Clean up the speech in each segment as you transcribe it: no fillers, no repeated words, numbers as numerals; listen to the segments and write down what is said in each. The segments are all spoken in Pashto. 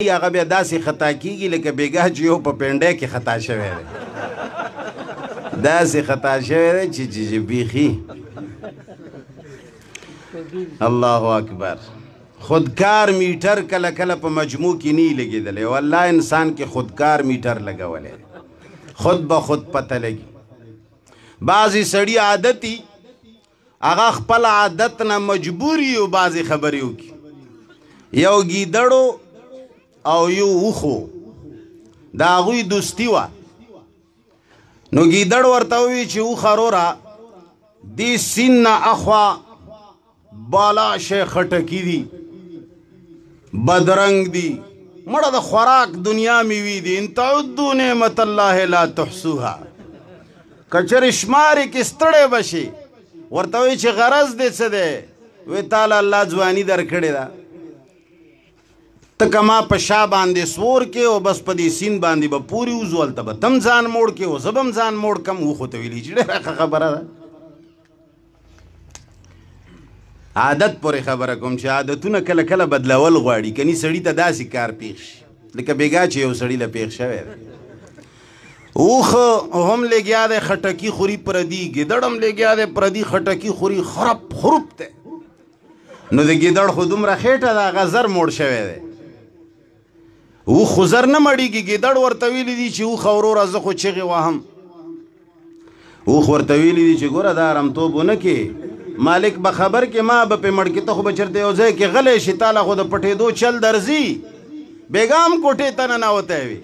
هغه بیا داسې خطا کېږي لکه بېګاه چې یو په پنډی کې خطا شوی دی داسې خطا شوی دی چې بیخي الله اکبر خودکار میټر کله کله په مجموع کې نه لګېدلی والله انسان کې خودکار میټر لګولی خود به خود پته لګي بعضې سړي عادتي هغه خپل عادت نه مجبور یي او بعضې خبرې وکړي یو ګیدړو او یو اوښو د هغوی دوستي وه نو ګیدړ ورته ووي چې اوښه وروره دې سیند نه اخوا بالا شی خټکي دي بدرنګ دي مړه د خوراک دنیا میوې دي ان تعدو نعمت الله لا تحصوها کچر شمارې کې ستړی به شي ورته وایي چې غرض دې څه دی وی تاله الله ځواني درکړې ده ته که ما په شا باندې سور کې او بس په دې سیند باندې به پورې وځو هلته به تم ځان موړ کې او زه به هم ځان موړ کم وخو ته ویلي چې ډېره ښه خبره ده عادت پورې خبره کوم چې عادتونه کله کله بدلول غواړي کني سړي ته داسې کار پیښ شي لکه بېګا چې یو سړي له پیښ شوی دی اوښ هم لګیا دی خټکي خوري پردي ګیدړ هم لګیا دی پردي خټکي خوري خرپ خروپ دی نو د ګیدړ خو دومره خېټه ده هغه زر موړ شوی دی اوښ خو زر نه مړېږي ګیدړ ورته ویلي دي چې اوښه وروره زه خو چغې وهم اوښ ورته ویلي دي چې ګوره دا ارمتوب ونه کې مالک به خبر کې ما به پې مړ کې ته خو به چېرته یو ځای کې غلی شي تاله خو د پټېدو چل درځي بېګا هم کوټې ته ننوتی وي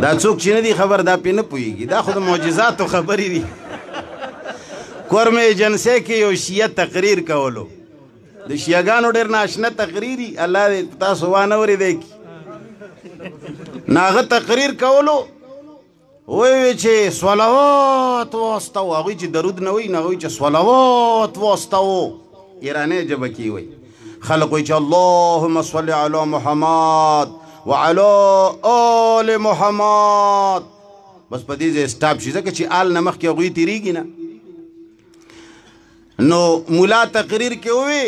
دا څوک چې نه دي خبر دا پې نه پوهېږي دا خو د معجزاتو خبرې دي کورم ایجنسۍ کې یو شیعه تقریر کولو د شیعهګانو ډېر ناشنه تقریري الله دې تاسو وانه اورېدی کي نو هغه تقریر کولو وی چې صلوات واستو هغوی چې درود نه وایي نو هغوی چې صلوات واستو ایرانی ژبه کې وایي خلق وایي چې اللهم صل علی محمد وعلى آل محمد بس په دې ځای سټاپ شي ځکه چې آل نه مخکې هغوی تېرېږي نه نو ملا تقریر کې ووی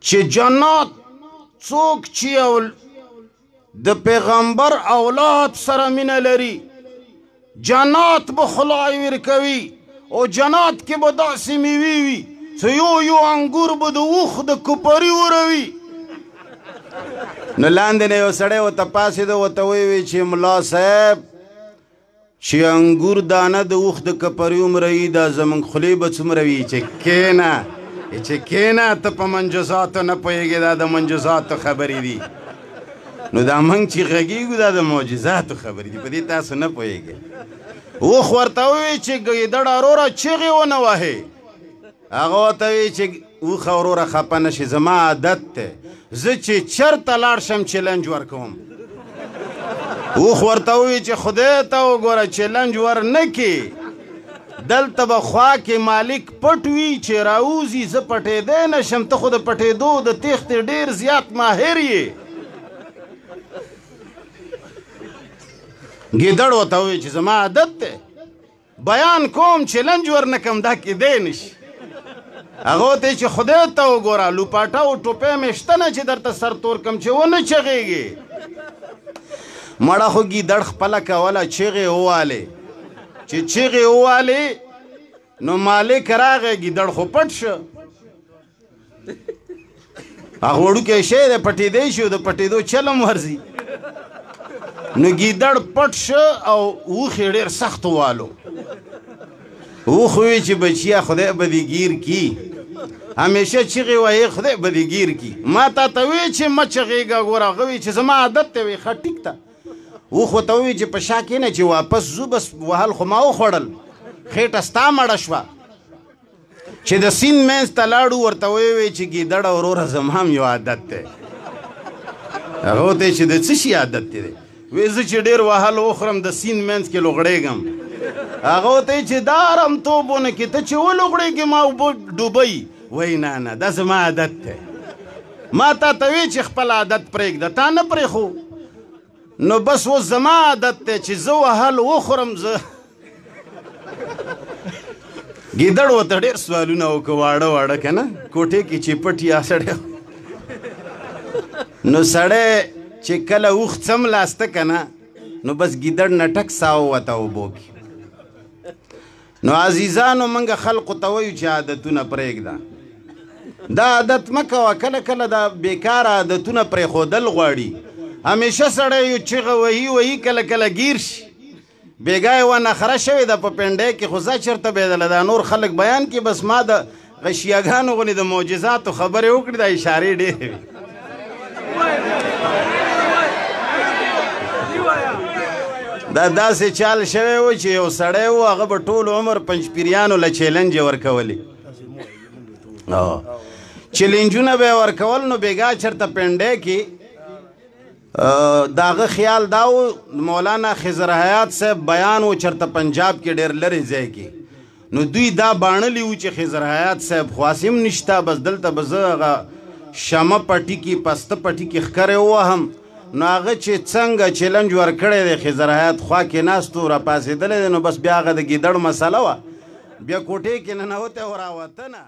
چې جنات څوک چې د پیغمبر اولاد سره مینه لري جنات به خدای ورکوي او جنات کې به داسې میوې وي چې یو انګور به د اوښ د کوپري وروي نو لاندې نه یو سړی ورته پاڅېده ورته ویې چې ملا صاحب چې انګور دانه د اوښ د کپري عمروي دا زموږ خولې به څومره وي چې کښېنه چې کښېنه ته په منجزاتو نه پوهېږې دا د منجزاتو خبرې دي نو دا موږ چې غږېږو دا د معجزاتو خبرې دي په دې تاسو نه پوهېږئ اوښ ورته ووایي چې ګیدړه وروره چغې ونه وهې هغه ورته وایي چې اوښه وروره خفه نه شي زما عادت دی زه چې چېرته لاړ شم چلنج ورکوم اوښ ورته ووایي چې خدای ته وګوره چلنج ور نه کړي دلته به خوا کې مالک پټ وي چې راوځي زه پټېدی نه شم ته خو د پټېدو د تېښتې ډېر زیات ماهر یې ګیدړ ورته ووایي چې زما عادت دی بیان کوم چلنج ور نه کم دا کېدی نه شي هغه ورته چې خدای ته وګوره لوپاټه او ټوپۍ مې شته نه چې درته سر تور کم چې ونه چغېږې مړه خو ګیدړ خپله کوله چغې ووالې چې چغې ووالې نو مالک راغی ګیدړ خو پټ شه هغه وړوکی شی دی پټېدی شي او د پټېدو چل هم ورځي نو ګیدړ پټ شه او اوښ یې ډېر سخت والو اوښ ووایي چې بچیا خدای به دې ګیر کي همیشه چغې وایې خدای به دې ګیر کي ما تا ته وایي چې مه چغېږه ګوره هغه وایي چې زما عادت دی وایي ښه ټیک ته اوښ ورته ووایي چې په شا کښېنه چې واپس ځو بس وهل خو ما وخوړل خېټه ستا مړه شوه چې د سیند منځ ته لاړو ورته ویې چې ګیدړه وروره زما هم یو عادت دی هغه ورته چې د څه شي عادت دی وی زه چې ډېر وهل وخورم د سیند منځ کې لوغړېږم هغه ورته چې دا ارمتوبونه کې ته چې ولوغړېږې ما اوبه ډوبوي وایي نه نه دا زما عادت دی ما تا ته وی چې خپل عادت پرېږده تا نه پرېښو نو بس اوس زما عادت دی چې زه وهل وخورم زه ګیدړ ورته ډېر سوالونه وکړه واړه واړه که نه کوټې کې چې پټ یا سړی نو سړی چې کله اوښ څملاسته که نه نو بس ګیدړ نه ټک ساه ووته اوبو کې. نو عزیزانو موږ خلقو ته وایو چې عادتونه پرېږده. دا عادت مه کوه، کله کله دا بیکار عادتونه پرېښودل غواړي. همیشه سړی یو چغه وهي کله کله ګیر شي. بیګا یې ونخره شوې ده په پنډۍ کې، خو ځه چېرته بېدله دا نور خلک بیان کړي. بس ما د غشیاګانو غوندې د معجزاتو خبرې وکړي، دا اشارې ډېرې وي. دا داسې چال شوی و چې یو سړی و هغه به ټول عمر پنجپیریانو له چیلنج یې ورکولې. چیلنجونه به یې ورکول. نو بیګا چېرته پنډۍ کې د هغه خیال دا و مولانا خضر حیات صاحب بیان و چېرته پنجاب کې ډېر لرې ځای کې. نو دوی دا باڼلي وو چې خضر حیات صاحب خو هم نشته، بس دلته به زه هغه شمه پټي کې پسته پټي کې ښکرې ووهم. نو هغه چې څنګه چیلنج ورکړی دی خضر حیات خوا کې ناست و راپاڅېدلی دی. نو بس بیا هغه د ګیدړ مسله وه، بیا کوټې کې ننوتی او راوته نه.